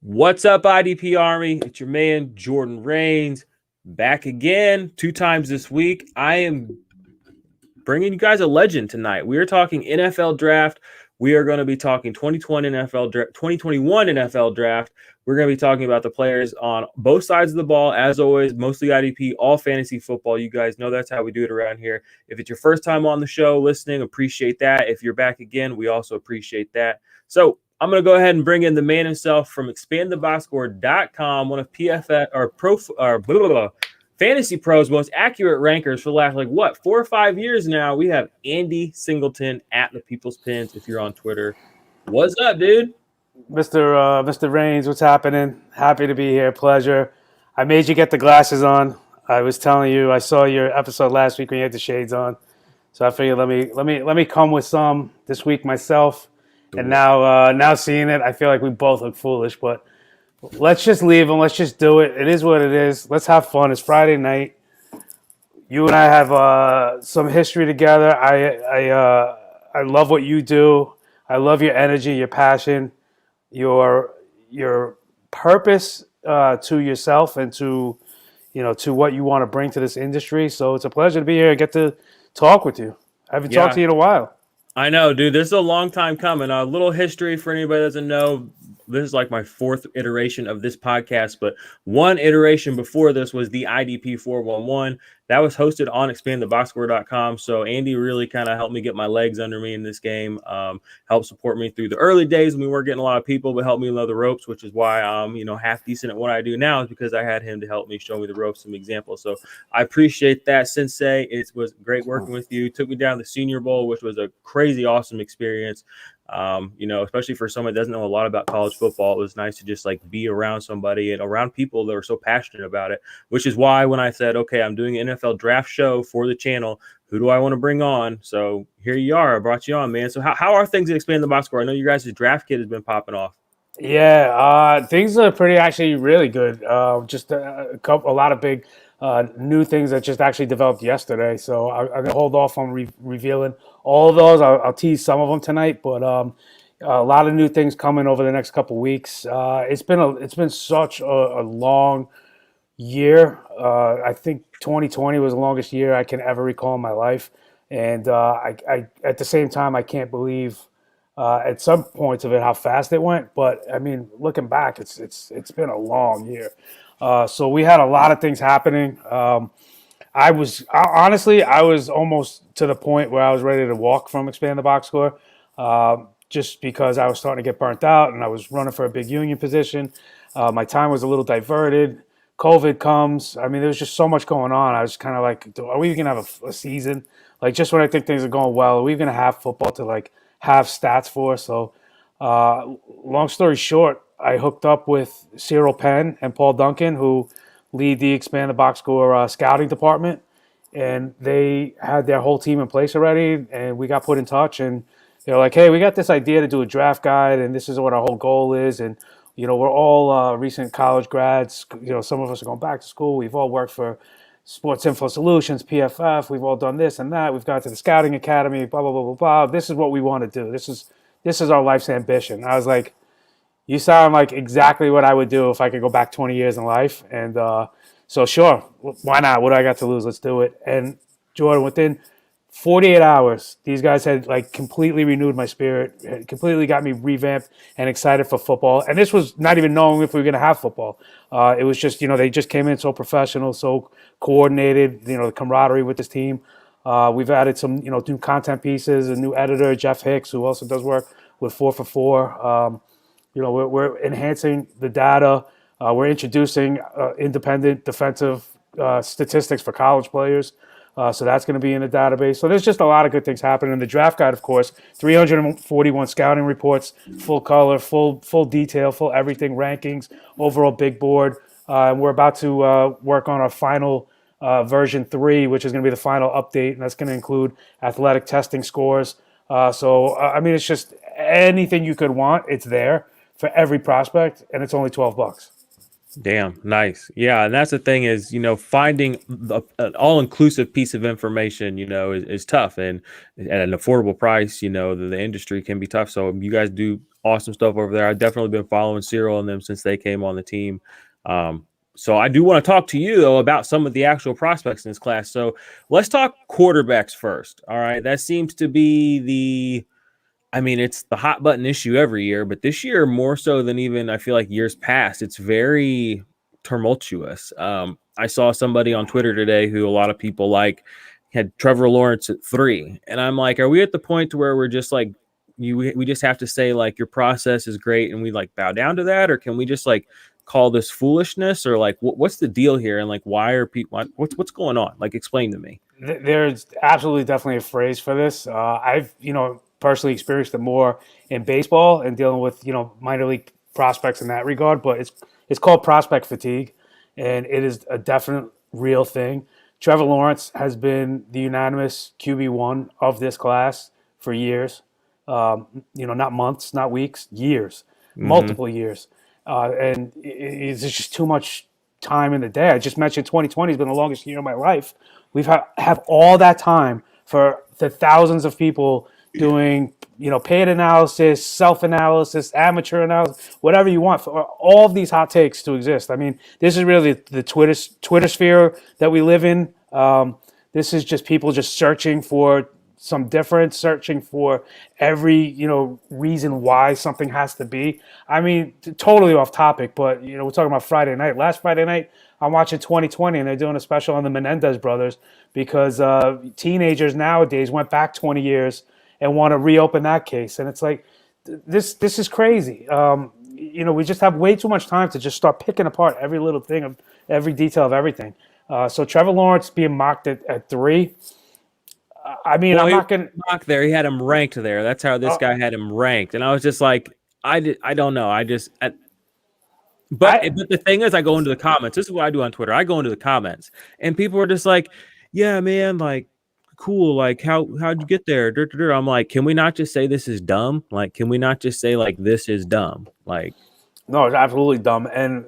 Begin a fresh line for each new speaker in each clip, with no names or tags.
What's up, IDP Army? It's your man, Jordan Rains, back again 2 times this week. I am bringing you guys a legend tonight. We are talking NFL draft. We are going to be talking 2020 NFL draft, 2021 NFL draft. We're going to be talking about the players on both sides of the ball, as always, mostly IDP, all fantasy football. You guys know that's how we do it around here. If it's your first time on the show listening, appreciate that. If you're back again, we also appreciate that. So I'm going to go ahead and bring in the man himself from expandtheboxscore.com, one of PFF or Fantasy Pros most accurate rankers for the last 4 or 5 years now. We have Andy Singleton at the People's Pins. If you're on Twitter, what's up, dude?
Mr. Rains, what's happening? Happy to be here. Pleasure. I made you get the glasses on. I was telling you, I saw your episode last week when you had the shades on, so I figured let me come with some this week myself. And now seeing it, I feel like we both look foolish, but let's just leave them. Let's just do it. It is what it is. Let's have fun. It's Friday night. You and I have some history together. I love what you do. I love your energy, your passion, your purpose to yourself and to what you want to bring to this industry. So it's a pleasure to be here and get to talk with you. I haven't talked to you in a while.
I know, dude. This is a long time coming. A little history for anybody that doesn't know. This is like my 4th iteration of this podcast, but one iteration before this was the IDP 411. That was hosted on expandtheboxscore.com. So Andy really kind of helped me get my legs under me in this game, helped support me through the early days when we weren't getting a lot of people, but helped me know the ropes, which is why I'm, half decent at what I do now, is because I had him to help me show me the ropes, some examples. So I appreciate that, Sensei. It was great working with you. Took me down to the Senior Bowl, which was a crazy, awesome experience. Especially for someone that doesn't know a lot about college football, it was nice to just be around somebody and around people that are so passionate about it, which is why when I said, okay, I'm doing an NFL draft show for the channel, who do I want to bring on? So here you are. I brought you on, man. So how are things at Expand the Box Score? I know you guys' draft kit has been popping off.
Yeah, things are actually really good. Just a lot of big new things that just actually developed yesterday. So I'm gonna hold off on revealing all of those. I'll tease some of them tonight, but a lot of new things coming over the next couple weeks. It's been such a long year. I think 2020 was the longest year I can ever recall in my life, and I at the same time I can't believe at some points of it how fast it went. But I mean, looking back, it's been a long year. So we had a lot of things happening. I was almost to the point where I was ready to walk from Expand the Box Score, just because I was starting to get burnt out and I was running for a big union position. My time was a little diverted. COVID comes. I mean, there was just so much going on. I was kind of like, are we going to have a season? Just when I think things are going well, are we going to have football to have stats for? So long story short, I hooked up with Cyril Penn and Paul Duncan, who lead the Expand the Box Score scouting department, and they had their whole team in place already, and we got put in touch, and they're like, hey, we got this idea to do a draft guide, and this is what our whole goal is, and we're all recent college grads. Some of us are going back to school. We've all worked for Sports Info Solutions, PFF. We've all done this and that. We've gone to the Scouting Academy, blah, blah, blah, blah, blah. This is what we want to do. This is our life's ambition. I was like, you sound like exactly what I would do if I could go back 20 years in life. And so sure, why not? What do I got to lose? Let's do it. And Jordan, within 48 hours, these guys had completely renewed my spirit, completely got me revamped and excited for football. And this was not even knowing if we were going to have football. It was just, they just came in so professional, so coordinated, the camaraderie with this team. We've added some, new content pieces, a new editor, Jeff Hicks, who also does work with 4 for 4. We're enhancing the data. We're introducing independent defensive statistics for college players. So that's going to be in the database. So there's just a lot of good things happening. The draft guide, of course, 341 scouting reports, full color, full detail, full everything, rankings, overall big board. And we're about to work on our final version 3, which is going to be the final update, and that's going to include athletic testing scores. I mean, it's just anything you could want, it's there for every prospect, and it's only $12.
Damn, nice. Yeah, and that's the thing is, finding an all-inclusive piece of information, is tough, and at an affordable price, the industry can be tough. So you guys do awesome stuff over there. I've definitely been following Cyril and them since they came on the team. So I do want to talk to you though about some of the actual prospects in this class. So let's talk quarterbacks first. All right, that seems to be it's the hot button issue every year, but this year more so than even I feel like years past, it's very tumultuous. I saw somebody on Twitter today who a lot of people like had Trevor Lawrence at 3, and I'm like, are we at the point to where we're just like we just have to say like your process is great and we like bow down to that, or can we just like call this foolishness, or like what's the deal here, and like why are people what's going on? Like explain to me.
There's absolutely definitely a phrase for this. I've personally experienced it more in baseball and dealing with minor league prospects in that regard, but it's called prospect fatigue, and it is a definite real thing. Trevor Lawrence has been the unanimous QB1 of this class for years. Not months, not weeks, years,
Mm-hmm.
multiple years, and it's just too much time in the day. I just mentioned 2020 has been the longest year of my life. We've have all that time for the thousands of people doing paid analysis, self-analysis, amateur analysis, whatever you want for all of these hot takes to exist. I mean, this is really the Twitter sphere that we live in. This is just people just searching for some difference, searching for every reason why something has to be. I mean, totally off topic, but we're talking about Friday night. Last Friday night, I'm watching 2020, and they're doing a special on the Menendez brothers because teenagers nowadays went back 20 years and want to reopen that case, and it's like this is crazy. We just have way too much time to just start picking apart every little thing of every detail of everything. So Trevor Lawrence being mocked at 3. I mean,
Well,
I'm
he was
not gonna.
mocked there. He had him ranked there. That's how this
Uh,
guy had him ranked, and I was just like, I don't know.
I
But the thing is, I go into the comments. This is what I do on Twitter. I go into the comments, and people are just like, "Yeah, man, like, cool. Like, how'd you get there?" I'm like, can we not just say this is dumb? Like, can we not just say like this is dumb? Like,
No, it's absolutely dumb. And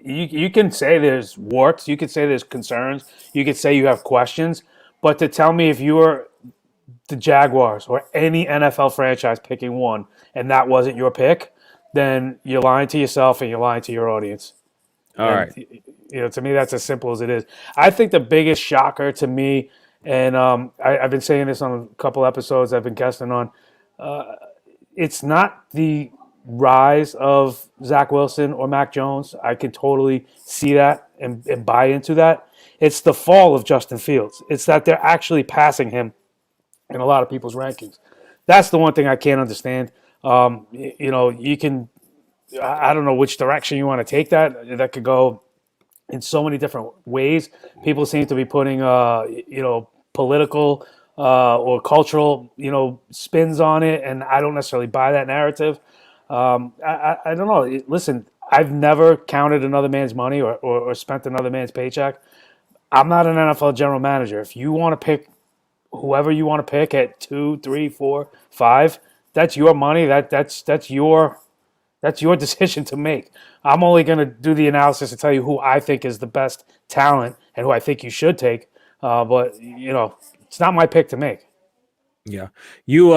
you can say there's warts, you can say there's concerns, you could say you have questions, but to tell me if you were the Jaguars or any NFL franchise picking one and that wasn't your pick, then you're lying to yourself and you're lying to your audience.
all
And
right,
to me, that's as simple as it is. I think the biggest shocker to me, and I've been saying this on a couple episodes I've been guesting on, it's not the rise of Zach Wilson or Mac Jones. I can totally see that and buy into that. It's the fall of Justin Fields. It's that they're actually passing him in a lot of people's rankings. That's the one thing I can't understand. You can, I don't know which direction you want to take that. That could go in so many different ways. People seem to be putting, political or cultural, spins on it, and I don't necessarily buy that narrative. I don't know. Listen, I've never counted another man's money or spent another man's paycheck. I'm not an NFL general manager. If you want to pick whoever you want to pick at 2, 3, 4, 5, that's your money. That's your decision to make. I'm only going to do the analysis and tell you who I think is the best talent and who I think you should take. But it's not my pick to make.
yeah, you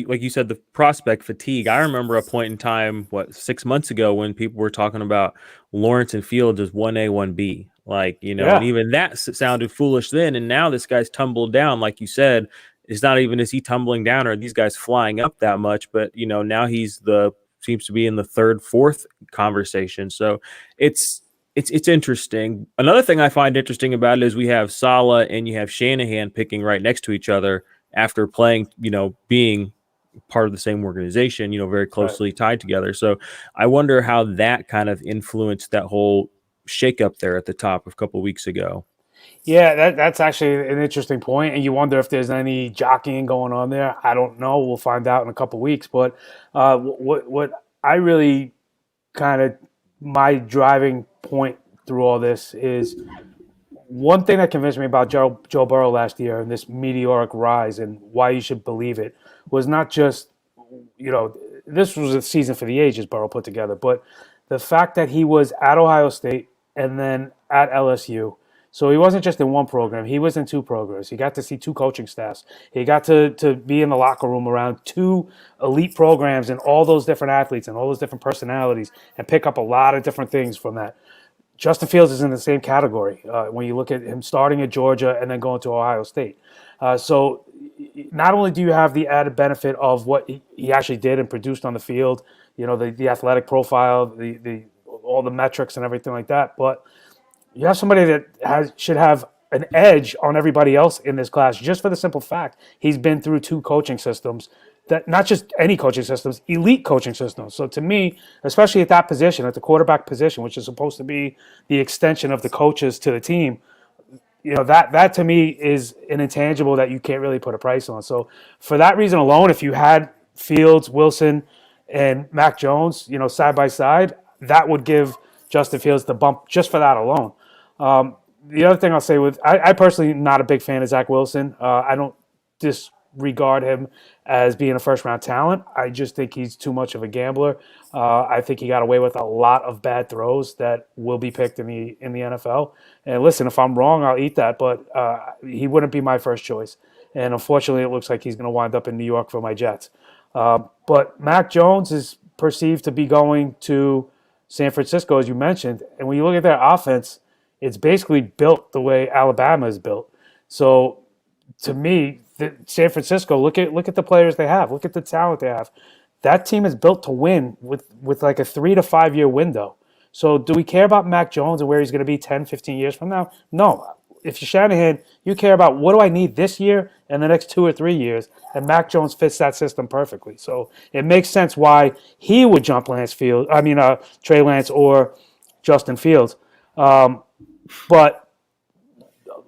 like you said, the prospect fatigue. I remember a point in time, 6 months ago, when people were talking about Lawrence and Fields as 1A, 1B. Like, and
Yeah.
even that sounded foolish then. And now this guy's tumbled down, like you said. It's not even is he tumbling down or are these guys flying up that much, but now he's seems to be in the third, fourth conversation. So it's interesting. Another thing I find interesting about it is we have Saleh and you have Shanahan picking right next to each other after playing, being part of the same organization, very
Right.
closely tied together. So I wonder how that kind of influenced that whole shakeup there at the top a couple of weeks ago.
Yeah, that's actually an interesting point, and you wonder if there's any jockeying going on there. I don't know. We'll find out in a couple weeks. But what I really kind of my driving point through all this is one thing that convinced me about Joe Burrow last year and this meteoric rise and why you should believe it was not just this was a season for the ages Burrow put together, but the fact that he was at Ohio State and then at LSU, so he wasn't just in one program, he was in two programs. He got to see two coaching staffs. He got to be in the locker room around two elite programs and all those different athletes and all those different personalities and pick up a lot of different things from that. Justin Fields is in the same category when you look at him starting at Georgia and then going to Ohio State. So not only do you have the added benefit of what he actually did and produced on the field, the athletic profile, the all the metrics and everything like that, but you have somebody that should have an edge on everybody else in this class just for the simple fact he's been through two coaching systems, that not just any coaching systems, elite coaching systems. So to me, especially at that position, at the quarterback position, which is supposed to be the extension of the coaches to the team, that to me is an intangible that you can't really put a price on. So for that reason alone, if you had Fields, Wilson, and Mac Jones, side by side, that would give Justin Fields the bump just for that alone. The other thing I'll say I personally am not a big fan of Zach Wilson. I don't disregard him as being a first-round talent. I just think he's too much of a gambler. I think he got away with a lot of bad throws that will be picked in the NFL. And listen, if I'm wrong, I'll eat that, but he wouldn't be my first choice. And unfortunately, it looks like he's going to wind up in New York for my Jets. But Mac Jones is perceived to be going to San Francisco, as you mentioned. And when you look at their offense, it's basically built the way Alabama is built. So to me, San Francisco, look at the players they have. Look at the talent they have. That team is built to win with like a 3 to 5 year window. So do we care about Mac Jones and where he's going to be 10, 15 years from now? No. If you're Shanahan, you care about what do I need this year and the next 2 or 3 years, and Mac Jones fits that system perfectly. So it makes sense why he would jump Trey Lance or Justin Fields. But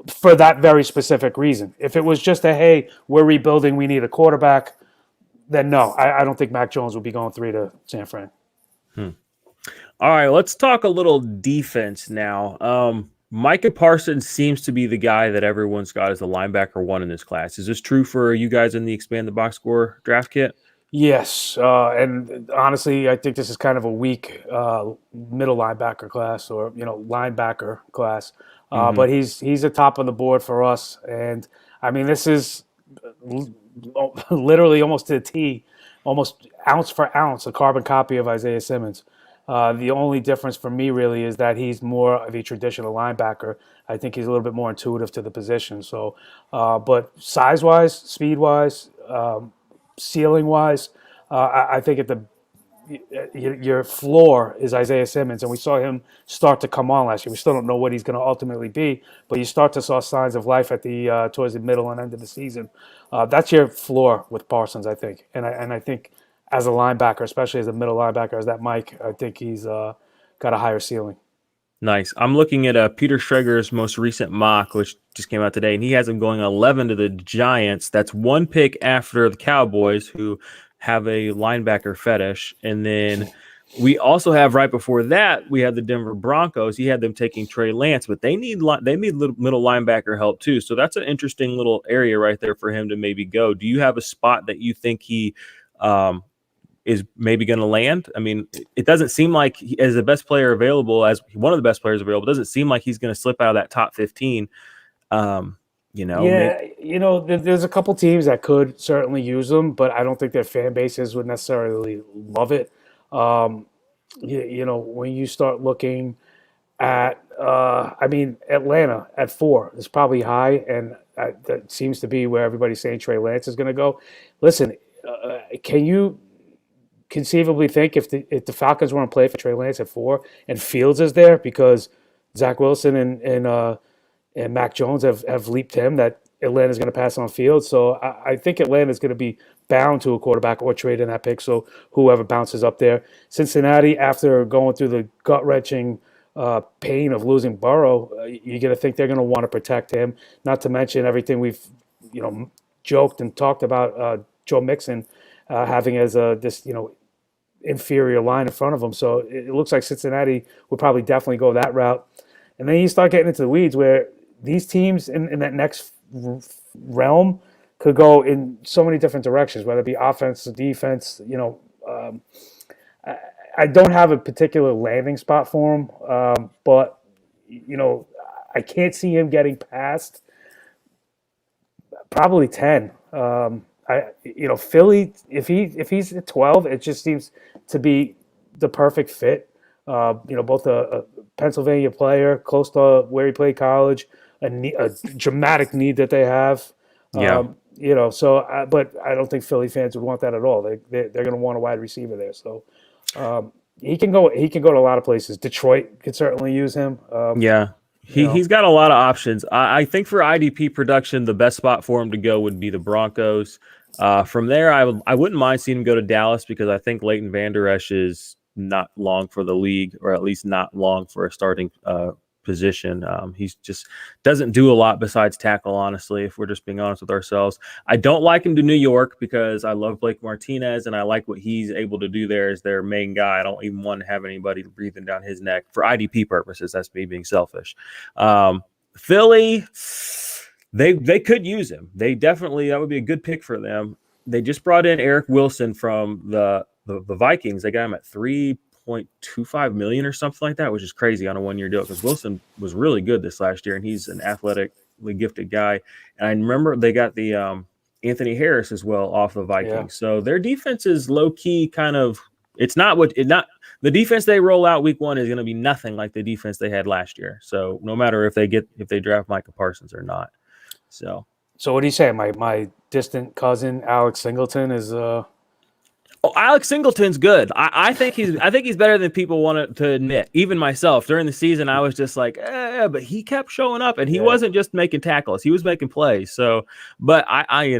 for that very specific reason. If it was just hey, we're rebuilding, we need a quarterback, then no, I don't think Mac Jones would be going 3 to San Fran.
All right, let's talk a little defense now. Micah Parsons seems to be the guy that everyone's got as the linebacker one in this class. Is this true for you guys in the Expand the Box Score draft kit?
Yes, and honestly, I think this is kind of a weak middle linebacker class or linebacker class. But he's at top of the board for us, and I mean this is literally almost to the T, almost ounce for ounce, a carbon copy of Isaiah Simmons. The only difference for me really is that he's more of a traditional linebacker. I think he's a little bit more intuitive to the position. So, but size-wise, speed-wise, ceiling-wise, I think your floor is Isaiah Simmons, and we saw him start to come on last year. We still don't know what he's going to ultimately be, but you start to saw signs of life at towards the middle and end of the season. That's your floor with Parsons, I think, and I think as a linebacker, especially as a middle linebacker, as that Mike, I think he's got a higher ceiling.
Nice. I'm looking at Peter Schrager's most recent mock, which just came out today, and he has him going 11 to the Giants. That's one pick after the Cowboys, who have a linebacker fetish. And then we also have right before that, we had the Denver Broncos. He had them taking Trey Lance, but they need little middle linebacker help too. So that's an interesting little area right there for him to maybe go. Do you have a spot that you think he is maybe going to land? I mean, it doesn't seem like as the best player available, as one of the best players available, doesn't seem like he's going to slip out of that top 15.
There's a couple teams that could certainly use them, but I don't think their fan bases would necessarily love it. When you start looking at, Atlanta at 4 is probably high, and that seems to be where everybody's saying Trey Lance is going to go. Listen, can you conceivably think if the Falcons want to play for Trey Lance at 4 and Fields is there because Zach Wilson and Mac Jones have leaped him, that Atlanta's going to pass on Fields? So I think Atlanta's going to be bound to a quarterback or trade in that pick, so whoever bounces up there. Cincinnati, after going through the gut-wrenching pain of losing Burrow, you're going to think they're going to want to protect him, not to mention everything we've joked and talked about Joe Mixon having as this inferior line in front of him. So it looks like Cincinnati would probably definitely go that route. And then you start getting into the weeds where these teams in that next realm could go in so many different directions, whether it be offense, defense, I don't have a particular landing spot for him, but I can't see him getting past probably 10. Philly, if he's at 12, it just seems to be the perfect fit. Both a Pennsylvania player close to where he played college, a dramatic need that they have.
Yeah.
But I don't think Philly fans would want that at all. They're going to want a wide receiver there. So he can go. He can go to a lot of places. Detroit could certainly use him.
Yeah. He's got a lot of options. I think for IDP production, the best spot for him to go would be the Broncos. From there, I wouldn't mind seeing him go to Dallas because I think Leighton Vander Esch is not long for the league, or at least not long for a starting position. He's just doesn't do a lot besides tackle, honestly, if we're just being honest with ourselves. I don't like him to New York because I love Blake Martinez and I like what he's able to do there as their main guy. I don't even want to have anybody breathing down his neck for IDP purposes. That's me being selfish. Philly, they could use him. That would be a good pick for them. They just brought in Eric Wilson from the Vikings. They got him at 3.25 million or something like that, which is crazy on a 1-year deal because Wilson was really good this last year and he's an athletically gifted guy. And I remember they got the Anthony Harris as well off the Vikings. Yeah. So their defense is low key kind of, the defense they roll out week 1 is going to be nothing like the defense they had last year. So no matter if they draft Micah Parsons or not. So
what do you say? My distant cousin Alex Singleton is
Alex Singleton's good. I think he's better than people want to admit. Even myself, during the season, I was just like, but he kept showing up, and he wasn't just making tackles; he was making plays. So, but I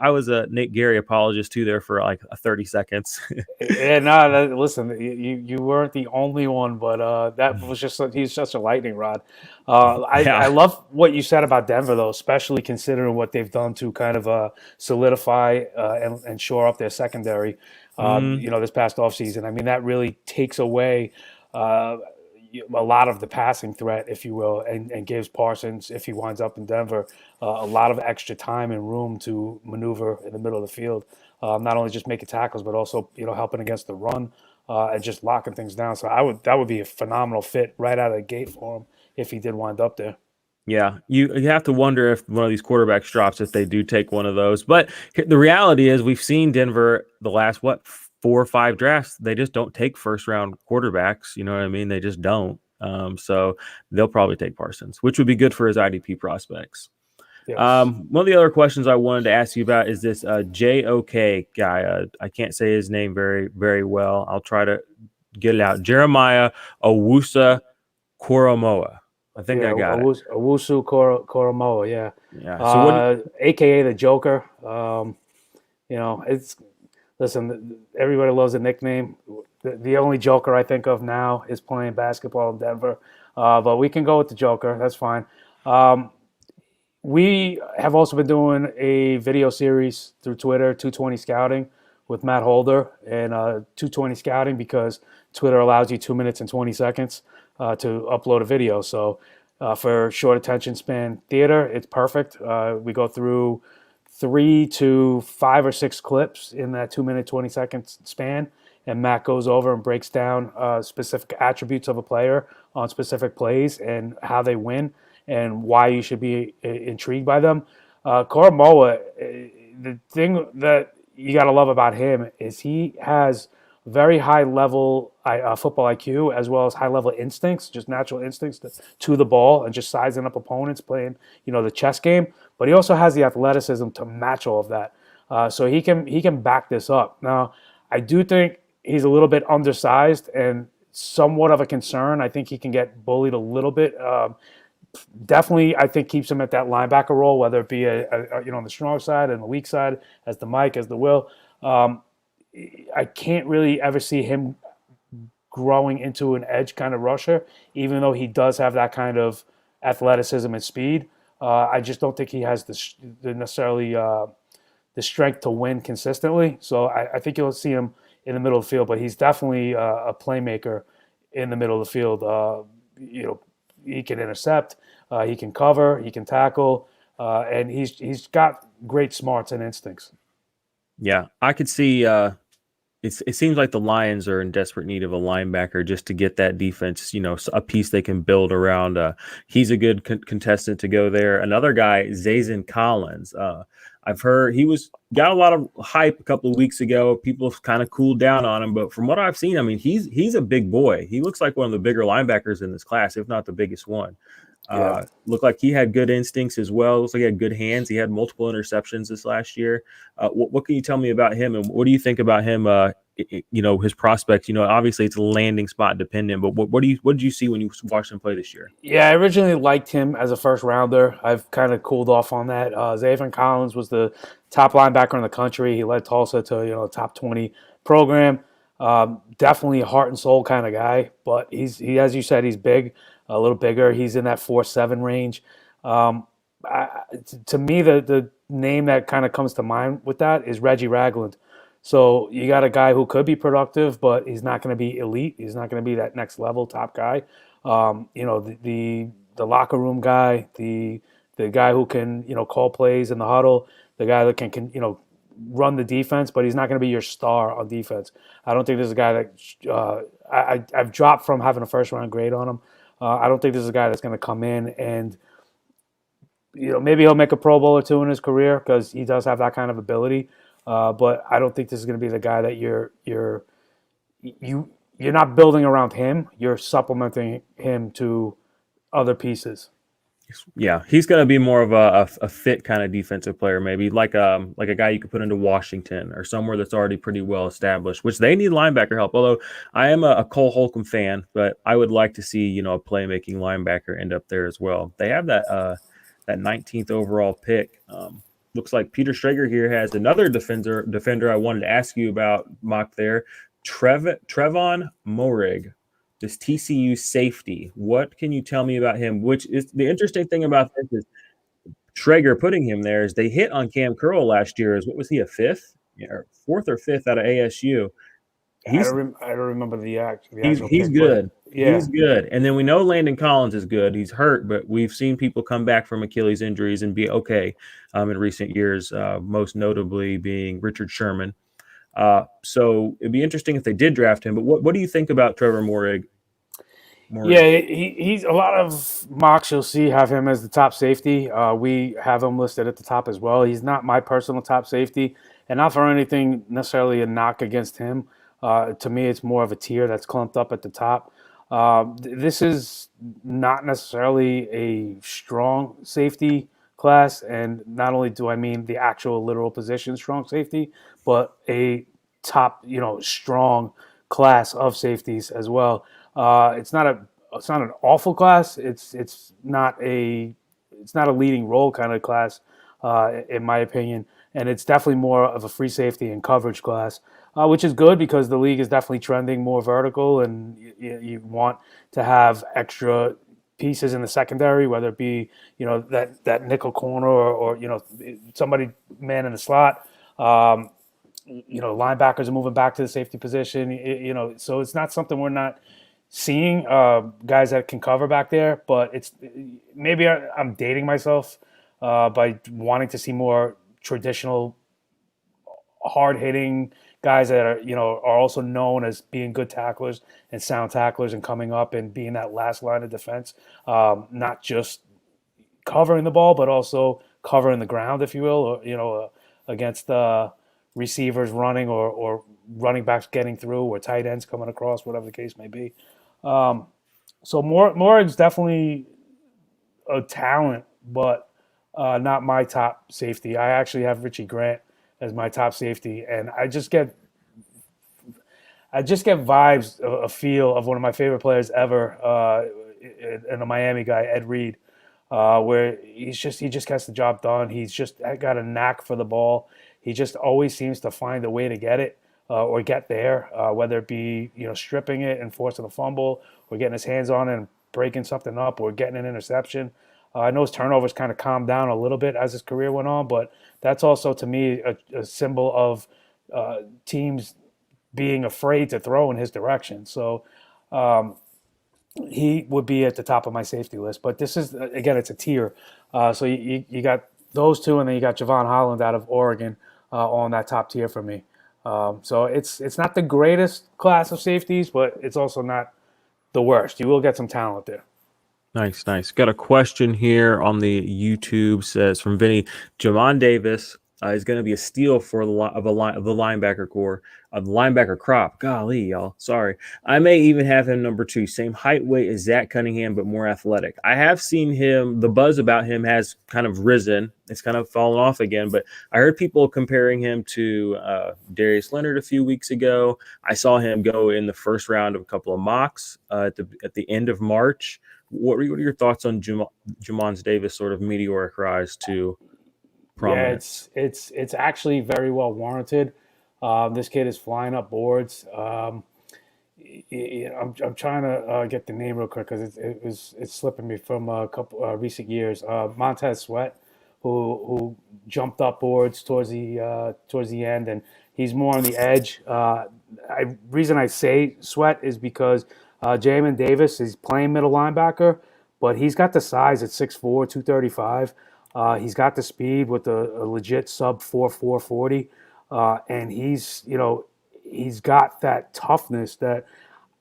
was a Nate Gary apologist too there for like 30 seconds.
Listen, you weren't the only one, but that was he's such a lightning rod. I love what you said about Denver, though, especially considering what they've done to kind of solidify and shore up their secondary. This past offseason. I mean, that really takes away a lot of the passing threat, if you will, and gives Parsons, if he winds up in Denver, a lot of extra time and room to maneuver in the middle of the field. Not only just making tackles, but also helping against the run and just locking things down. So that would be a phenomenal fit right out of the gate for him if he did wind up there.
Yeah, you have to wonder if one of these quarterbacks drops if they do take one of those. But the reality is we've seen Denver the last, 4 or 5 drafts. They just don't take first-round quarterbacks. You know what I mean? They just don't. So they'll probably take Parsons, which would be good for his IDP prospects. Yes. One of the other questions I wanted to ask you about is this JOK guy. I can't say his name very, very well. I'll try to get it out. Jeremiah Owusu Koromoa. I think I got it.
Owusu Koromoa, yeah.
So
AKA the Joker. Listen, everybody loves a nickname. The only Joker I think of now is playing basketball in Denver. But we can go with the Joker. That's fine. We have also been doing a video series through Twitter, 220 Scouting, with Matt Holder, and 220 Scouting because Twitter allows you 2 minutes and 20 seconds to upload a video. So for short attention span theater, it's perfect. We go through 3 to 5 or 6 clips in that 2 minute, 20 second span. And Matt goes over and breaks down specific attributes of a player on specific plays and how they win and why you should be intrigued by them. Koromoa, the thing that you got to love about him is he has very high level football IQ as well as high level instincts, just natural instincts to the ball and just sizing up opponents, playing the chess game. But he also has the athleticism to match all of that, so he can back this up. Now, I do think he's a little bit undersized and somewhat of a concern. I think he can get bullied a little bit. Definitely, I think keeps him at that linebacker role, whether it be on the strong side and the weak side, as the Mike, as the Will. I can't really ever see him growing into an edge kind of rusher, even though he does have that kind of athleticism and speed. I just don't think he has necessarily the strength to win consistently. So I think you'll see him in the middle of the field, but he's definitely a playmaker in the middle of the field. He can intercept, he can cover, he can tackle, and he's got great smarts and instincts.
Yeah, I could see it seems like the Lions are in desperate need of a linebacker just to get that defense, a piece they can build around. He's a good contestant to go there. Another guy, Zazen Collins. I've heard he got a lot of hype a couple of weeks ago. People have kind of cooled down on him, but from what I've seen, I mean, he's a big boy. He looks like one of the bigger linebackers in this class, if not the biggest one.
Yeah.
Looked like he had good instincts as well. Looks like he had good hands. He had multiple interceptions this last year. What can you tell me about him, and what do you think about him? His prospects. Obviously it's landing spot dependent, but what did you see when you watched him play this year?
Yeah, I originally liked him as a first rounder. I've kind of cooled off on that. Zafen Collins was the top linebacker in the country. He led Tulsa to a top 20 program. Definitely a heart and soul kind of guy, but he as you said, he's big, a little bigger. He's in that 4.7 range. To me, the name that kind of comes to mind with that is Reggie Ragland. So you got a guy who could be productive, but he's not going to be elite. He's not going to be that next level top guy. The locker room guy, the guy who can call plays in the huddle, the guy that can run the defense, but he's not going to be your star on defense. I don't think this is a guy that I've dropped from having a first round grade on him. I don't think this is a guy that's going to come in and maybe he'll make a Pro Bowl or two in his career because he does have that kind of ability. But I don't think this is going to be the guy that you're not building around him. You're supplementing him to other pieces.
Yeah, he's going to be more of a fit kind of defensive player, maybe like a guy you could put into Washington or somewhere that's already pretty well established, which they need linebacker help. Although I am a Cole Holcomb fan, but I would like to see a playmaking linebacker end up there as well. They have that 19th overall pick. Looks like Peter Strager here has another defender I wanted to ask you about, Mock there. Trevon Moehrig, this TCU safety. What can you tell me about him? Which is the interesting thing about this is Traeger putting him there is they hit on Cam Curl last year. What was he, a fifth? Yeah, or fourth or fifth out of ASU.
I don't remember the actual
he's
pick,
good.
Yeah.
He's good. And then we know Landon Collins is good. He's hurt, but we've seen people come back from Achilles injuries and be okay in recent years, most notably being Richard Sherman. So it'd be interesting if they did draft him. But what do you think about Trevor Moehrig?
Yeah, he's a lot of mocks you'll see have him as the top safety. We have him listed at the top as well. He's not my personal top safety, and not for anything necessarily a knock against him. To me, it's more of a tier that's clumped up at the top. This is not necessarily a strong safety class, and not only do I mean the actual literal position strong safety, but a top, strong class of safeties as well. It's not an awful class. It's not a leading role kind of class, in my opinion, and it's definitely more of a free safety and coverage class, which is good because the league is definitely trending more vertical, and you want to have extra pieces in the secondary, whether it be that nickel corner or somebody man in the slot. Linebackers are moving back to the safety position. So it's not something we're not seeing guys that can cover back there, but it's maybe I'm dating myself by wanting to see more traditional, hard-hitting guys that are also known as being good tacklers and sound tacklers and coming up and being that last line of defense, not just covering the ball, but also covering the ground, if you will, or against receivers running or running backs getting through or tight ends coming across, whatever the case may be. So Moore is definitely a talent, but not my top safety. I actually have Richie Grant as my top safety, and I just get vibes, a feel of one of my favorite players ever, and a Miami guy, Ed Reed, where he just gets the job done. He's just got a knack for the ball. He just always seems to find a way to get it or get there, whether it be stripping it and forcing a fumble, or getting his hands on it and breaking something up, or getting an interception. I know his turnovers kind of calmed down a little bit as his career went on, but that's also to me a symbol of teams being afraid to throw in his direction. So he would be at the top of my safety list. But this is, again, it's a tier. So you got those two, and then you got Javon Holland out of Oregon on that top tier for me. So it's not the greatest class of safeties, but it's also not the worst. You will get some talent there.
Nice, nice. Got a question here on the YouTube. Says from Vinny, Jamon Davis is going to be a steal for the linebacker core of the linebacker crop. Golly, y'all. Sorry, I may even have him number 2, same height, weight as Zach Cunningham, but more athletic. I have seen him. The buzz about him has kind of risen. It's kind of fallen off again, but I heard people comparing him to Darius Leonard a few weeks ago. I saw him go in the first round of a couple of mocks at the end of March. What are your thoughts on Jamon Davis' sort of meteoric rise to prominence?
Yeah, it's actually very well warranted. This kid is flying up boards. I'm trying to get the name real quick because it's slipping me from a couple recent years. Montez Sweat, who jumped up boards towards the end, and he's more on the edge. Reason I say Sweat is because Jamin Davis is playing middle linebacker, but he's got the size at 6'4", 235. He's got the speed with a legit sub 4.4 40, and he's got that toughness that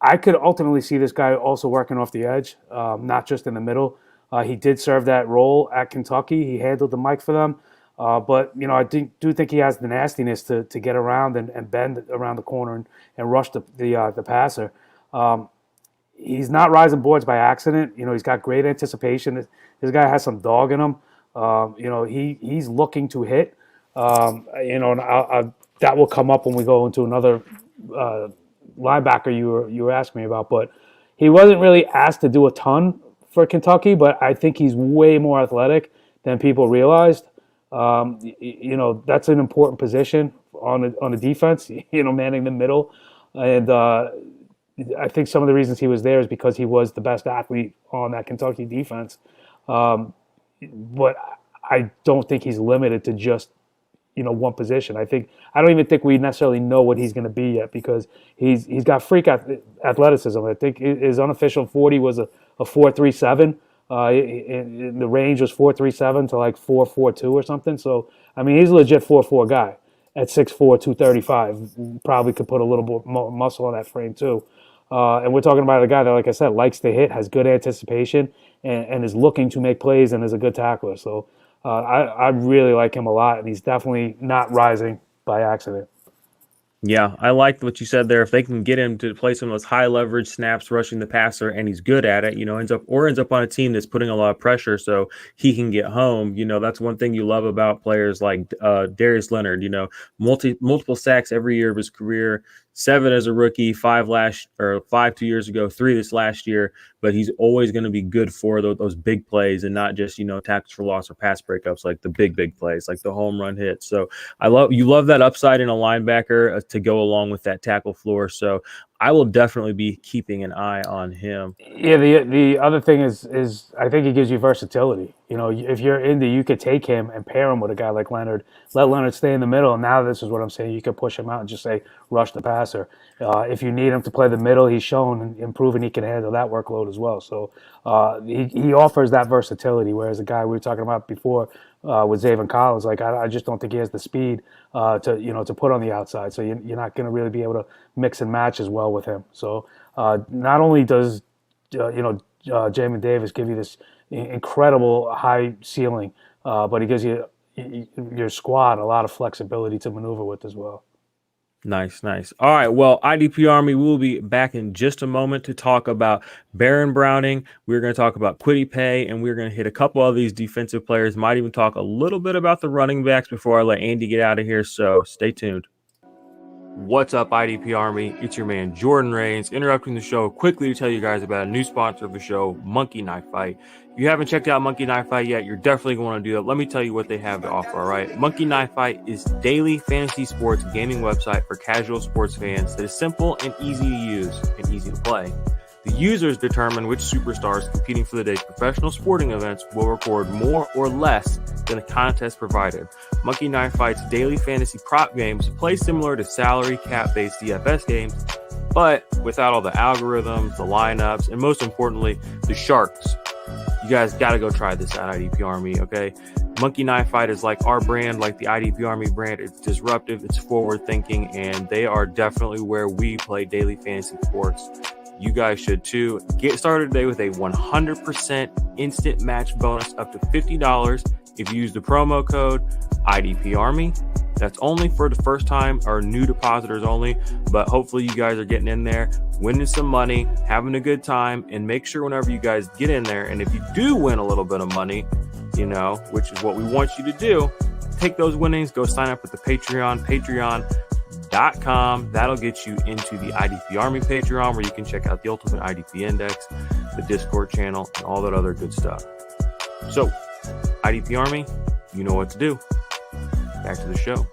I could ultimately see this guy also working off the edge, not just in the middle. He did serve that role at Kentucky. He handled the mic for them. But I do think he has the nastiness to get around and bend around the corner and rush the passer. He's not rising boards by accident. He's got great anticipation. This guy has some dog in him. He's looking to hit. And that will come up when we go into another linebacker you were asking me about. But he wasn't really asked to do a ton for Kentucky, but I think he's way more athletic than people realized. That's an important position on the defense. Manning the middle, and I think some of the reasons he was there is because he was the best athlete on that Kentucky defense. But I don't think he's limited to just one position. I don't even think we necessarily know what he's going to be yet because he's got freak athleticism. I think his unofficial 40 was a 4.37. In the range was 4.37 to like 4.42 or something. So he's a legit 4.4 guy at 6'4", 235. Probably could put a little bit more muscle on that frame too. And we're talking about a guy that, like I said, likes to hit, has good anticipation, and is looking to make plays and is a good tackler. So I really like him a lot, and he's definitely not rising by accident.
Yeah, I like what you said there. If they can get him to play some of those high leverage snaps, rushing the passer, and he's good at it, ends up on a team that's putting a lot of pressure, so he can get home. That's one thing you love about players like Darius Leonard. Multiple sacks every year of his career. 7 as a rookie, 5 2 years ago, 3 this last year. But he's always going to be good for those big plays and not just tackles for loss or pass breakups, like the big plays, like the home run hits. So you love that upside in a linebacker to go along with that tackle floor. So I will definitely be keeping an eye on him.
Yeah, the other thing is I think he gives you versatility. If you're Indy, you could take him and pair him with a guy like Leonard. Let Leonard stay in the middle. And now this is what I'm saying. You could push him out and just say rush the passer. If you need him to play the middle, he's shown and proven he can handle that workload as well. So he offers that versatility. Whereas the guy we were talking about before with Zafen Collins, like I just don't think he has the speed to put on the outside. So you're not going to really be able to mix and match as well with him. So not only does Jamin Davis give you this incredible high ceiling, but he gives you your squad a lot of flexibility to maneuver with as well.
Nice. All right. Well, IDP Army, we'll be back in just a moment to talk about Baron Browning. We're going to talk about Kwity Paye, and we're going to hit a couple of these defensive players. Might even talk a little bit about the running backs before I let Andy get out of here. So stay tuned. What's up, IDP Army? It's your man, Jordan Rains, interrupting the show quickly to tell you guys about a new sponsor of the show, Monkey Knife Fight. If you haven't checked out Monkey Knife Fight yet, you're definitely going to do that. Let me tell you what they have to offer, all right? Monkey Knife Fight is daily fantasy sports gaming website for casual sports fans that is simple and easy to use and easy to play. The users determine which superstars competing for the day's professional sporting events will record more or less than the contest provided. Monkey Knife Fight's daily fantasy prop games play similar to salary cap-based DFS games, but without all the algorithms, the lineups, and most importantly, the sharks. You guys got to go try this out, IDP Army, okay? Monkey Knife Fight is like our brand, like the IDP Army brand. It's disruptive, it's forward thinking, and they are definitely where we play daily fantasy sports. You guys should too. Get started today with a 100% instant match bonus up to $50 if you use the promo code IDP Army. That's only for the first time or new depositors only, but hopefully you guys are getting in there, winning some money, having a good time, and make sure whenever you guys get in there, and if you do win a little bit of money, which is what we want you to do, take those winnings, go sign up with the Patreon, patreon.com. That'll get you into the IDP Army Patreon, where you can check out the Ultimate IDP Index, the Discord channel, and all that other good stuff. So, IDP Army, you know what to do. Back to the show.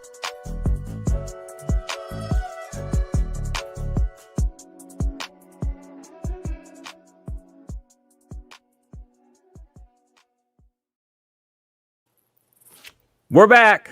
We're back.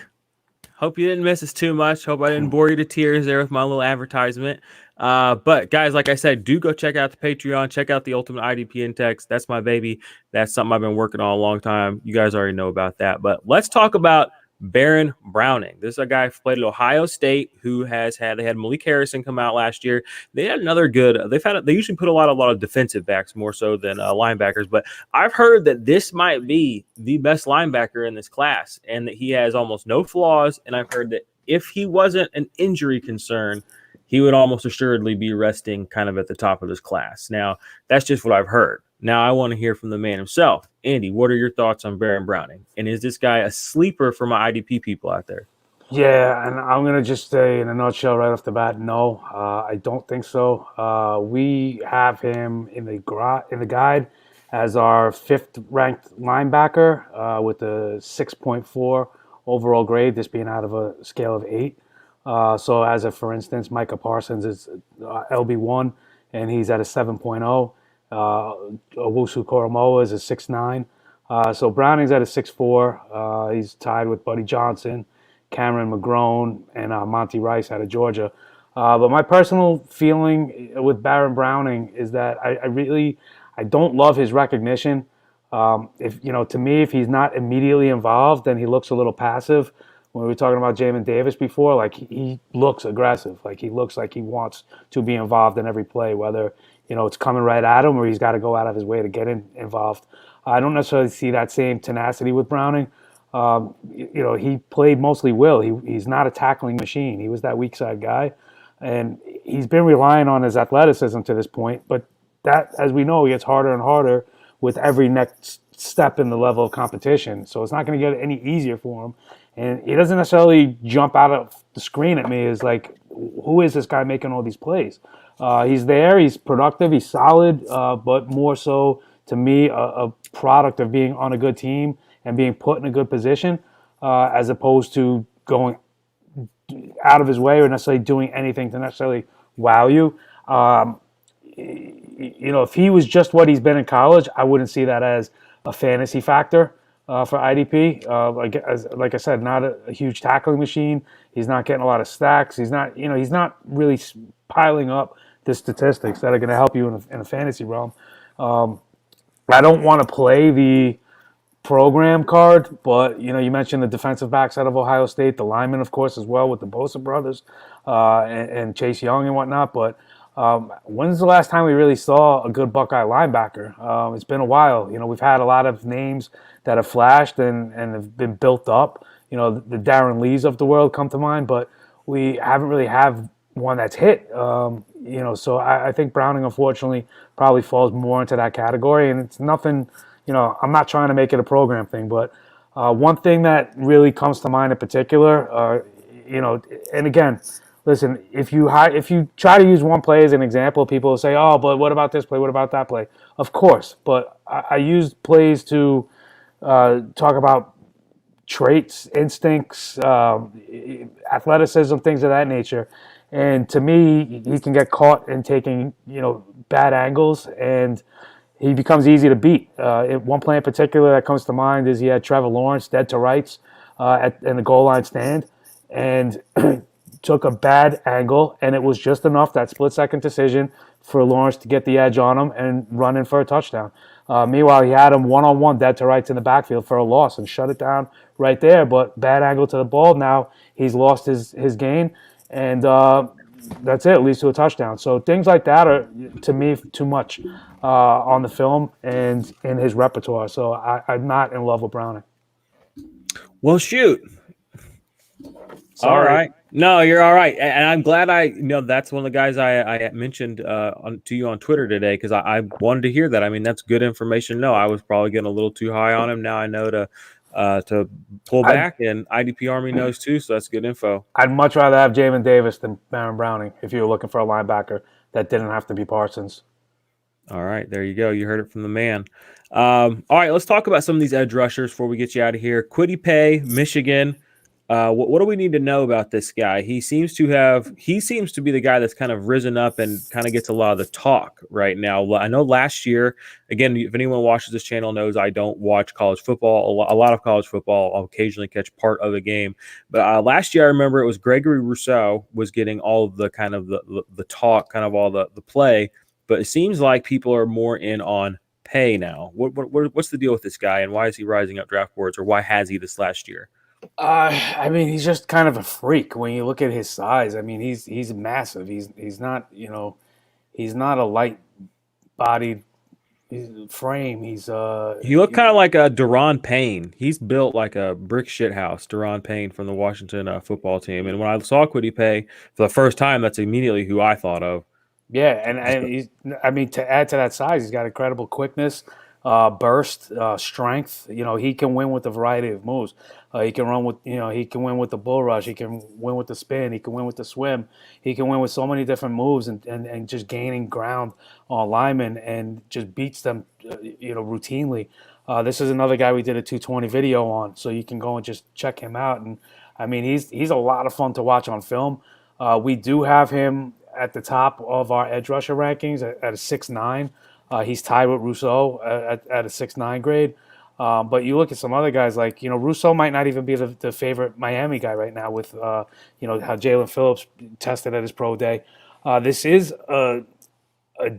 Hope you didn't miss us too much. Hope I didn't bore you to tears there with my little advertisement. But guys, like I said, do go check out the Patreon. Check out the Ultimate IDP Index. That's my baby. That's something I've been working on a long time. You guys already know about that. But let's talk about Baron Browning. This is a guy who played at Ohio State who they had Malik Harrison come out last year. They had another good, they usually put a lot of defensive backs more so than linebackers, but I've heard that this might be the best linebacker in this class and that he has almost no flaws. And I've heard that if he wasn't an injury concern, he would almost assuredly be resting kind of at the top of this class. Now, that's just what I've heard. Now, I want to hear from the man himself. Andy, what are your thoughts on Baron Browning? And is this guy a sleeper for my IDP people out there?
Yeah, and I'm going to just say in a nutshell right off the bat, no, I don't think so. We have him in the guide as our 5th ranked linebacker with a 6.4 overall grade, this being out of a scale of 8. So for instance, Micah Parsons is LB1, and he's at a 7.0. Owusu Koromoa is a 6'9". So Browning's at a 6'4". He's tied with Buddy Johnson, Cameron McGrone, and Monty Rice out of Georgia. But my personal feeling with Baron Browning is that I don't love his recognition. To me, if he's not immediately involved, then he looks a little passive. When we were talking about Jamin Davis before, like he looks aggressive. Like he looks like he wants to be involved in every play, whether it's coming right at him or he's got to go out of his way to get involved. I don't necessarily see that same tenacity with Browning. He played mostly will. He's not a tackling machine. He was that weak side guy, and he's been relying on his athleticism to this point. But that, as we know, gets harder and harder with every next step in the level of competition. So it's not going to get any easier for him. And he doesn't necessarily jump out of the screen at me as like, who is this guy making all these plays? He's there, he's productive, he's solid, but more so to me a product of being on a good team and being put in a good position as opposed to going out of his way or necessarily doing anything to necessarily wow you. If he was just what he's been in college, I wouldn't see that as a fantasy factor. For IDP, like I said, not a huge tackling machine. He's not getting a lot of stacks. He's not really piling up the statistics that are going to help you in a fantasy realm. I don't want to play the program card, but you mentioned the defensive backs out of Ohio State, the linemen, of course, as well with the Bosa brothers and Chase Young and whatnot. But when's the last time we really saw a good Buckeye linebacker? It's been a while. We've had a lot of names that have flashed and have been built up. The Darren Lees of the world come to mind, but we haven't really have one that's hit. So I think Browning, unfortunately, probably falls more into that category. And it's nothing, I'm not trying to make it a program thing, but one thing that really comes to mind in particular, and again, listen, if you try to use one play as an example, people will say, oh, but what about this play? What about that play? Of course, but I use plays to talk about traits, instincts, athleticism, things of that nature. And to me, he can get caught in taking, bad angles, and he becomes easy to beat. One play in particular that comes to mind is he had Trevor Lawrence dead to rights in the goal line stand, and took a bad angle, and it was just enough, that split-second decision, for Lawrence to get the edge on him and run in for a touchdown. Meanwhile, he had him one-on-one, dead to rights in the backfield for a loss and shut it down right there. But bad angle to the ball. Now he's lost his gain, and that's it. Leads to a touchdown. So things like that are, to me, too much on the film and in his repertoire. So I'm not in love with Browning.
Well, shoot. All
Sorry.
right. No, you're all right. And I'm glad that's one of the guys I mentioned to you on Twitter today because I wanted to hear that. I mean, that's good information. No, I was probably getting a little too high on him. Now I know to pull back, and IDP Army knows too, so that's good info.
I'd much rather have Jamin Davis than Baron Browning if you were looking for a linebacker that didn't have to be Parsons.
All right, there you go. You heard it from the man. All right, let's talk about some of these edge rushers before we get you out of here. Kwity Paye, Michigan. What do we need to know about this guy? He seems to be the guy that's kind of risen up and kind of gets a lot of the talk right now. I know last year, again, if anyone watches this channel knows I don't watch college football, a lot of college football. I'll occasionally catch part of a game. But last year, I remember it was Gregory Rousseau was getting all of the kind of the talk, kind of all the play. But it seems like people are more in on Paye now. What's the deal with this guy, and why is he rising up draft boards, or why has he this last year?
I mean, he's just kind of a freak when you look at his size. I mean, he's massive. He's not, he's not a light bodied frame.
He looked kind of like a Daron Payne. He's built like a brick shit house. Daron Payne from the Washington football team. And when I saw Kwity Paye for the first time, that's immediately who I thought of.
Yeah, and I mean, to add to that size, he's got incredible quickness, burst, strength. He can win with a variety of moves. He can run with, he can win with the bull rush. He can win with the spin. He can win with the swim. He can win with so many different moves and just gaining ground on linemen and just beats them, routinely. This is another guy we did a 220 video on, so you can go and just check him out. And I mean, he's a lot of fun to watch on film. We do have him at the top of our edge rusher rankings at a 6'9". He's tied with Rousseau at a 6'9" grade. But you look at some other guys like, Rousseau might not even be the favorite Miami guy right now with, how Jalen Phillips tested at his pro day. This is a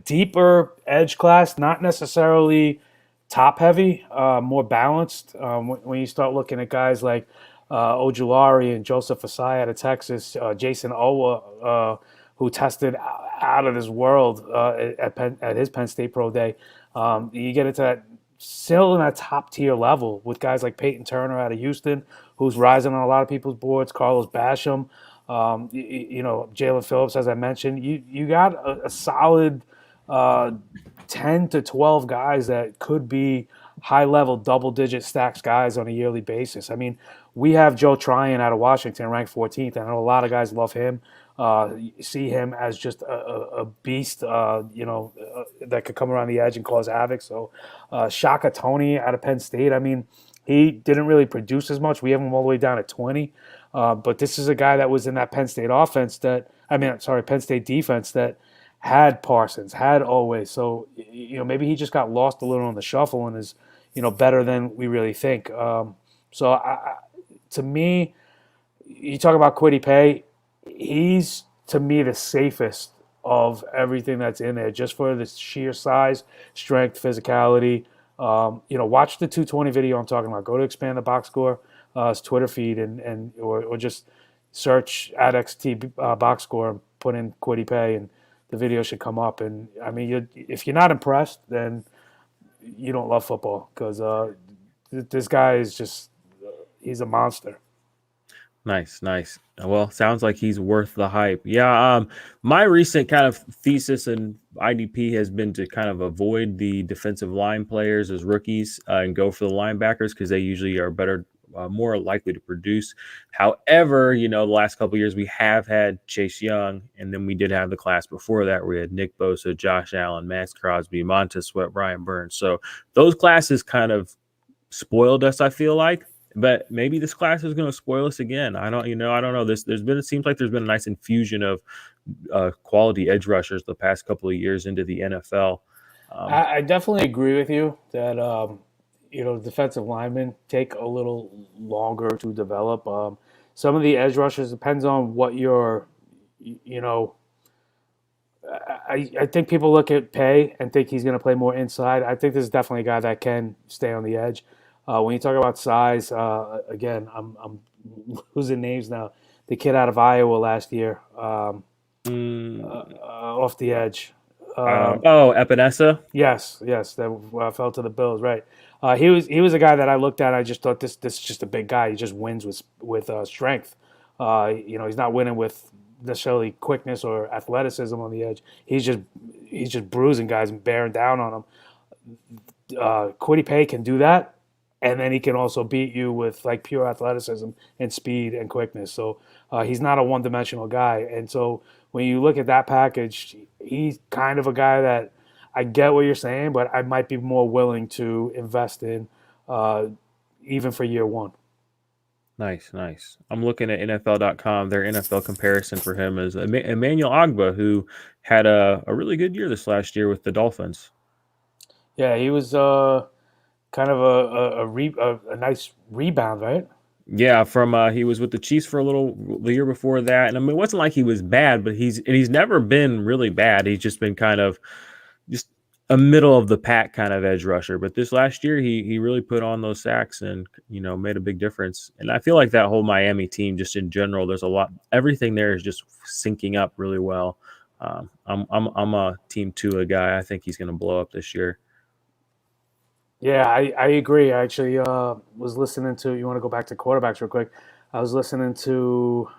deeper edge class, not necessarily top heavy, more balanced. When you start looking at guys like Ojulari and Joseph Asai out of Texas, Jason Owa, who tested out of this world at his Penn State pro day. You get into that still in that top tier level with guys like Peyton Turner out of Houston, who's rising on a lot of people's boards. Carlos Basham, Jalen Phillips, as I mentioned. You got a solid 10 to 12 guys that could be high-level double-digit stacks guys on a yearly basis. I mean, we have Joe Tryon out of Washington ranked 14th. I know a lot of guys love him. See him as just a beast, that could come around the edge and cause havoc. So Shaka Toney out of Penn State, I mean, he didn't really produce as much. We have him all the way down at 20. But this is a guy that was in that Penn State Penn State defense that had Parsons, had Oweh. So, maybe he just got lost a little in the shuffle and is, better than we really think. To me, you talk about Kwity Paye, he's, to me, the safest of everything that's in there, just for the sheer size, strength, physicality. Watch the 220 video I'm talking about. Go to Expand the Box Score, his Twitter feed, or just search @XT Box Score and put in Kwity Paye, and the video should come up. And I mean, if you're not impressed, then you don't love football, because this guy is just, he's a monster.
Nice. Well, sounds like he's worth the hype. Yeah. My recent kind of thesis in IDP has been to kind of avoid the defensive line players as rookies and go for the linebackers because they usually are better, more likely to produce. However, the last couple of years we have had Chase Young, and then we did have the class before that where we had Nick Bosa, Josh Allen, Max Crosby, Montez Sweat, Brian Burns. So those classes kind of spoiled us, I feel like. But maybe this class is going to spoil us again. I don't know. It seems like there's been a nice infusion of quality edge rushers the past couple of years into the NFL.
I definitely agree with you that defensive linemen take a little longer to develop. Some of the edge rushers depends on what your, I I think people look at Pay and think he's going to play more inside. I think this is definitely a guy that can stay on the edge. When you talk about size, again, I'm losing names now. The kid out of Iowa last year, off the edge.
Epinesa.
Yes, that fell to the Bills. Right. He was a guy that I looked at. I just thought this is just a big guy. He just wins with strength. He's not winning with necessarily quickness or athleticism on the edge. He's just bruising guys and bearing down on them. Kwity Paye can do that, and then he can also beat you with like pure athleticism and speed and quickness. So he's not a one-dimensional guy. And so when you look at that package, he's kind of a guy that I get what you're saying, but I might be more willing to invest in even for year one.
Nice. I'm looking at NFL.com. Their NFL comparison for him is Emmanuel Ogbah, who had a really good year this last year with the Dolphins.
Yeah, he was kind of a nice rebound, right?
Yeah, from he was with the Chiefs for the year before that, and I mean it wasn't like he was bad, but he's never been really bad. He's just been kind of just a middle of the pack kind of edge rusher. But this last year, he really put on those sacks and made a big difference. And I feel like that whole Miami team, just in general, there's a lot. Everything there is just syncing up really well. I'm a Team Tua guy. I think he's going to blow up this year.
Yeah, I agree. I actually was listening to. You want to go back to quarterbacks real quick? I was listening to.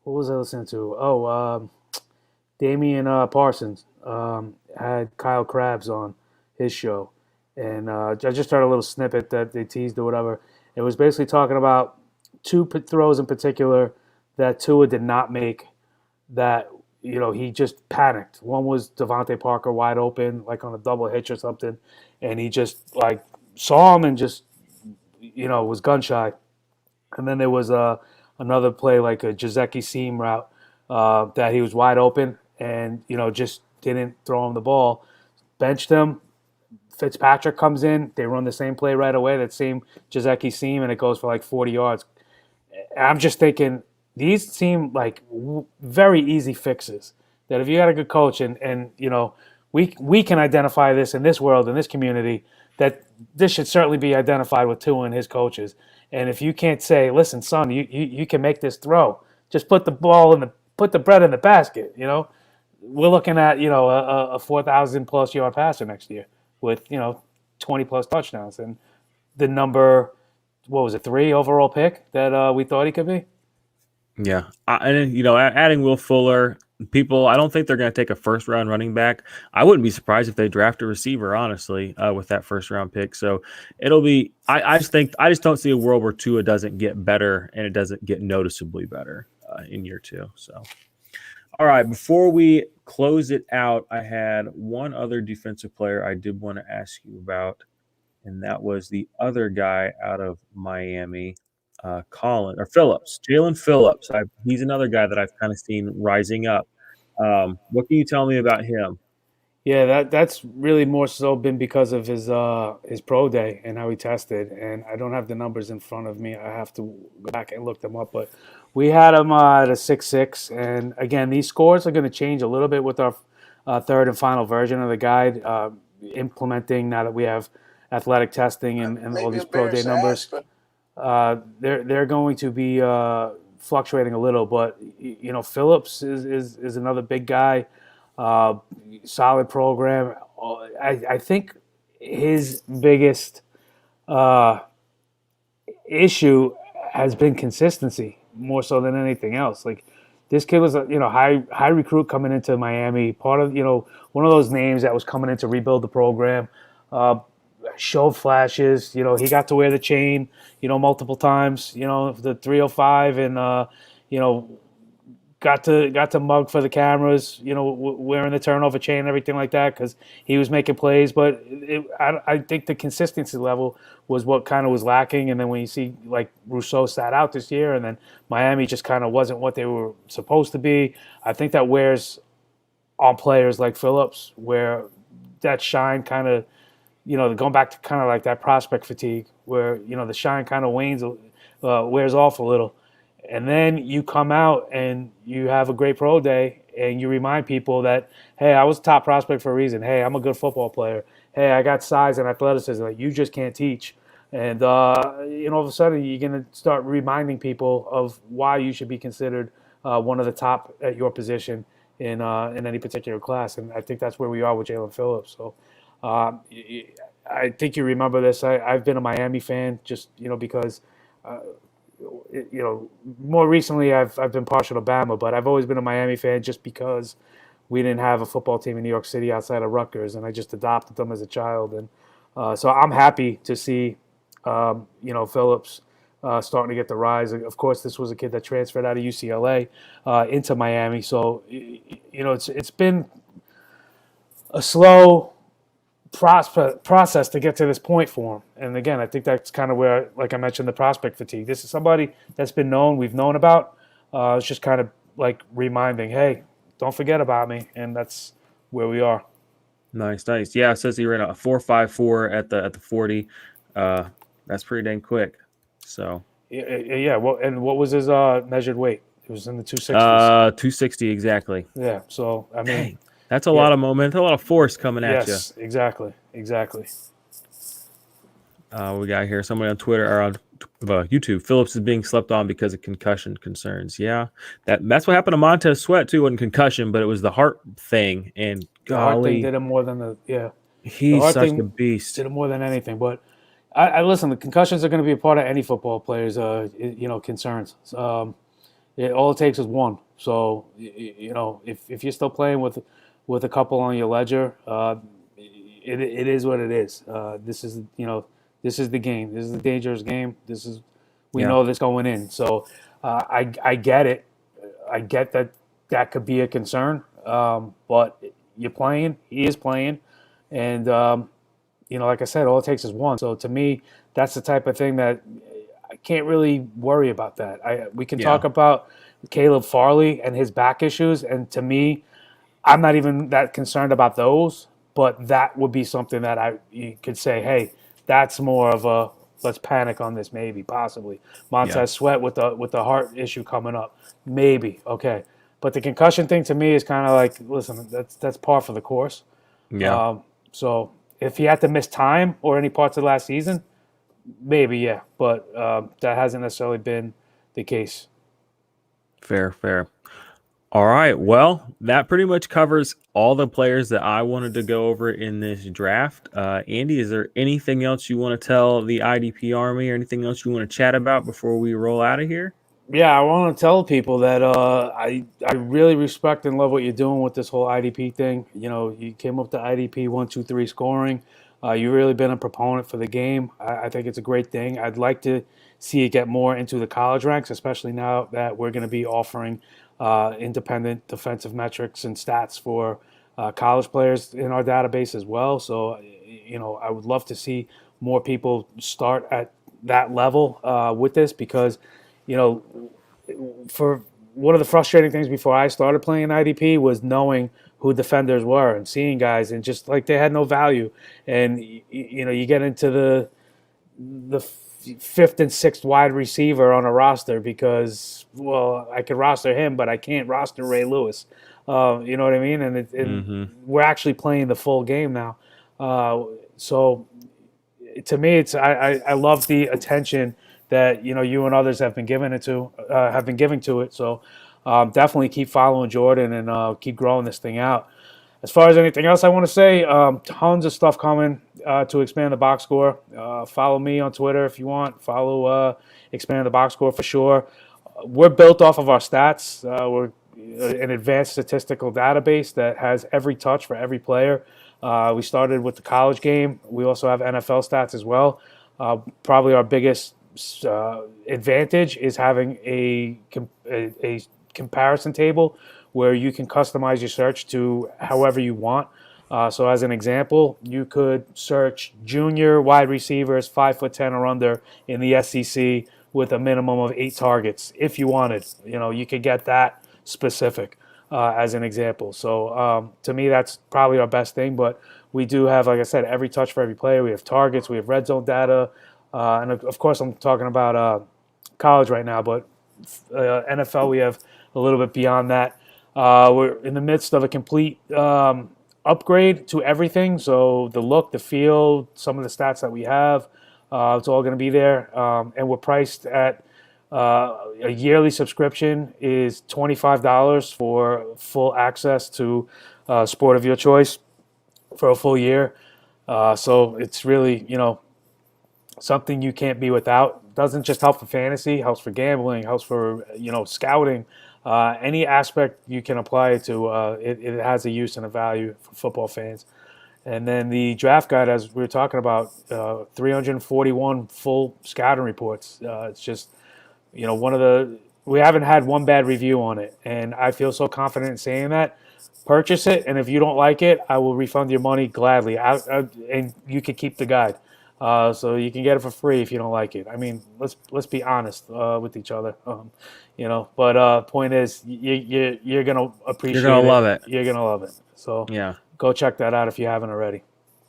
What was I listening to? Oh, Damian Parsons had Kyle Krabs on his show, and I just heard a little snippet that they teased or whatever. It was basically talking about two throws in particular that Tua did not make. That he just panicked. One was Devontae Parker wide open, like on a double hitch or something, and he just like saw him and just was gun shy. And then there was another play like a Jazeki seam route that he was wide open and just didn't throw him the ball. Benched him. Fitzpatrick comes in. They run the same play right away, that same Jazeki seam, and it goes for like 40 yards. I'm just thinking these seem like very easy fixes. That if you got a good coach and we can identify this in this world, in this community, that this should certainly be identified with Tua and his coaches. And if you can't say, listen, son, you can make this throw, just put the bread in the basket. We're looking at a 4,000 plus yard passer next year with 20 plus touchdowns and the number, what was it, 3 overall pick that we thought he could be.
Yeah, and adding Will Fuller, I don't think they're going to take a first round running back. I wouldn't be surprised if they draft a receiver, honestly, with that first round pick. So it'll be. I just don't see a world where Tua doesn't get better and it doesn't get noticeably better in year 2. So, all right, before we close it out, I had one other defensive player I did want to ask you about, and that was the other guy out of Miami. Jalen Phillips. He's another guy that I've kind of seen rising up. What can you tell me about him?
Yeah, that's really more so been because of his pro day and how he tested. And I don't have the numbers in front of me. I have to go back and look them up. But we had him at a 6.6. And again, these scores are going to change a little bit with our third and final version of the guide, implementing now that we have athletic testing and all these pro day numbers. They're going to be fluctuating a little, but Phillips is another big guy, solid program. I think his biggest issue has been consistency more so than anything else. Like this kid was a high recruit coming into Miami, part of one of those names that was coming in to rebuild the program. Showed flashes, he got to wear the chain, multiple times, the 305 and, got to mug for the cameras, wearing the turnover chain and everything like that because he was making plays. But I think the consistency level was what kind of was lacking. And then when you see like Rousseau sat out this year and then Miami just kind of wasn't what they were supposed to be, I think that wears on players like Phillips where that shine kind of, going back to kind of like that prospect fatigue where, the shine kind of wears off a little. And then you come out and you have a great pro day and you remind people that, hey, I was a top prospect for a reason. Hey, I'm a good football player. Hey, I got size and athleticism that you just can't teach. And all of a sudden, you're going to start reminding people of why you should be considered one of the top at your position in any particular class. And I think that's where we are with Jalen Phillips. So I think you remember this. I've been a Miami fan just because. More recently I've been partial to Bama, but I've always been a Miami fan just because we didn't have a football team in New York City outside of Rutgers, and I just adopted them as a child, and so I'm happy to see Phillips starting to get the rise. Of course, this was a kid that transferred out of UCLA into Miami, so it's been a slow process to get to this point for him. And again, I think that's kind of where, like I mentioned, the prospect fatigue. This is somebody that's been known, we've known about. It's just kind of like reminding, hey, don't forget about me. And that's where we are.
Nice. Yeah, it says he ran a 4.54 at the 40. That's pretty dang quick. So
yeah. Well, and what was his measured weight? It was in the 260s.
260 exactly.
Yeah. So I mean.
Dang. That's a lot of momentum, a lot of force coming at you.
Yes, exactly.
We got here somebody on Twitter or on YouTube. Phillips is being slept on because of concussion concerns. Yeah, that's what happened to Montez Sweat too. It wasn't concussion, but it was the heart thing. And
the heart thing did him more than
he's such a beast.
Did him more than anything. But I listen. The concussions are going to be a part of any football player's concerns. All it takes is one. So if you're still playing with a couple on your ledger, it is what it is. This is the game. This is the dangerous game. We know this going in. So I get it. I get that could be a concern. But you're playing. He is playing, and like I said, all it takes is one. So to me, that's the type of thing that I can't really worry about. That we can talk about Caleb Farley and his back issues, and to me, I'm not even that concerned about those, but that would be something that you could say, hey, that's more of a let's panic on this, maybe, possibly. Montez Sweat with the heart issue coming up, maybe, okay. But the concussion thing to me is kind of like, listen, that's par for the course.
Yeah.
So if he had to miss time or any parts of last season, maybe, yeah. But that hasn't necessarily been the case.
Fair. All right. Well, that pretty much covers all the players that I wanted to go over in this draft. Andy, is there anything else you want to tell the IDP Army or anything else you want to chat about before we roll out of here?
Yeah, I want to tell people that I really respect and love what you're doing with this whole IDP thing. You came up to IDP 1, 2, 3 scoring. You've really been a proponent for the game. I think it's a great thing. I'd like to see it get more into the college ranks, especially now that we're going to be offering independent defensive metrics and stats for college players in our database as well. So, I would love to see more people start at that level with this because, for one of the frustrating things before I started playing IDP was knowing who defenders were and seeing guys and just like they had no value. And, you get into the fifth and sixth wide receiver on a roster because, well, I could roster him, but I can't roster Ray Lewis. You know what I mean? And we're actually playing the full game now. So to me, I love the attention that you and others have been giving to it. So definitely keep following Jordan and keep growing this thing out. As far as anything else I want to say, tons of stuff coming to expand the box score. Follow me on Twitter if you want. Follow Expand the Box Score for sure. We're built off of our stats. We're an advanced statistical database that has every touch for every player. We started with the college game. We also have NFL stats as well. Probably our biggest advantage is having a comparison table where you can customize your search to however you want. So as an example, you could search junior wide receivers 5'10" or under in the SEC with a minimum of 8 targets if you wanted. You could get that specific as an example. So to me, that's probably our best thing. But we do have, like I said, every touch for every player. We have targets. We have red zone data. And of course, I'm talking about college right now. But NFL, we have a little bit beyond that. We're in the midst of a complete upgrade to everything. So the look, the feel, some of the stats that we have, it's all going to be there. And we're priced at a yearly subscription is $25 for full access to sport of your choice for a full year. So it's really, something you can't be without. Doesn't just help for fantasy, helps for gambling, helps for scouting. Any aspect you can apply it to, it has a use and a value for football fans. And then the draft guide, as we were talking about, 341 full scouting reports. It's just one of we haven't had one bad review on it, and I feel so confident in saying that. Purchase it, and if you don't like it, I will refund your money gladly. And you can keep the guide. So you can get it for free if you don't like it. I mean, let's be honest with each other, But point is, you're gonna appreciate it.
You're gonna love it.
You're gonna love it. So
yeah,
go check that out if you haven't already.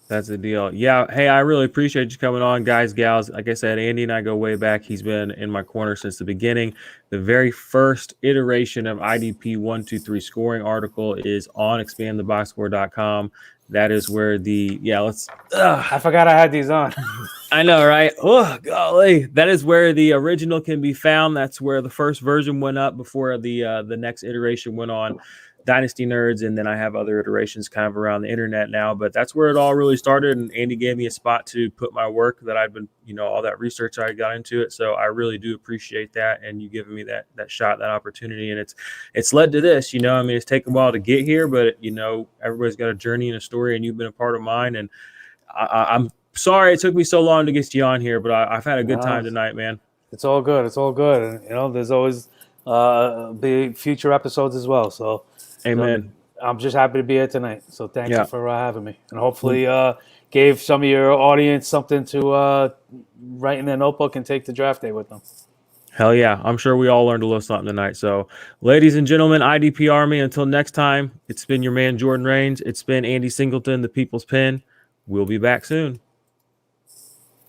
That's the deal. Yeah. Hey, I really appreciate you coming on, guys, gals. Like I said, Andy and I go way back. He's been in my corner since the beginning. The very first iteration of IDP 123 scoring article is on expandtheboxscore.com. That is where
I forgot I had these on.
I know, right? Oh, golly. That is where the original can be found. That's where the first version went up before the next iteration went on Dynasty Nerds, and then I have other iterations kind of around the internet now, but that's where it all really started. And Andy gave me a spot to put my work that I'd been, all that research I got into it. So I really do appreciate that, and you giving me that shot, that opportunity, and it's led to this. It's taken a while to get here, but everybody's got a journey and a story, and you've been a part of mine. And I'm sorry it took me so long to get you on here, but I've had a good time tonight, man.
It's all good. It's all good, and there's always big future episodes as well. So.
Amen.
I'm just happy to be here tonight. So thank you for having me. And hopefully gave some of your audience something to write in their notebook and take to draft day with them.
Hell yeah. I'm sure we all learned a little something tonight. So ladies and gentlemen, IDP Army, until next time, it's been your man Jordan Rains. It's been Andy Singleton, the People's Pen. We'll be back soon.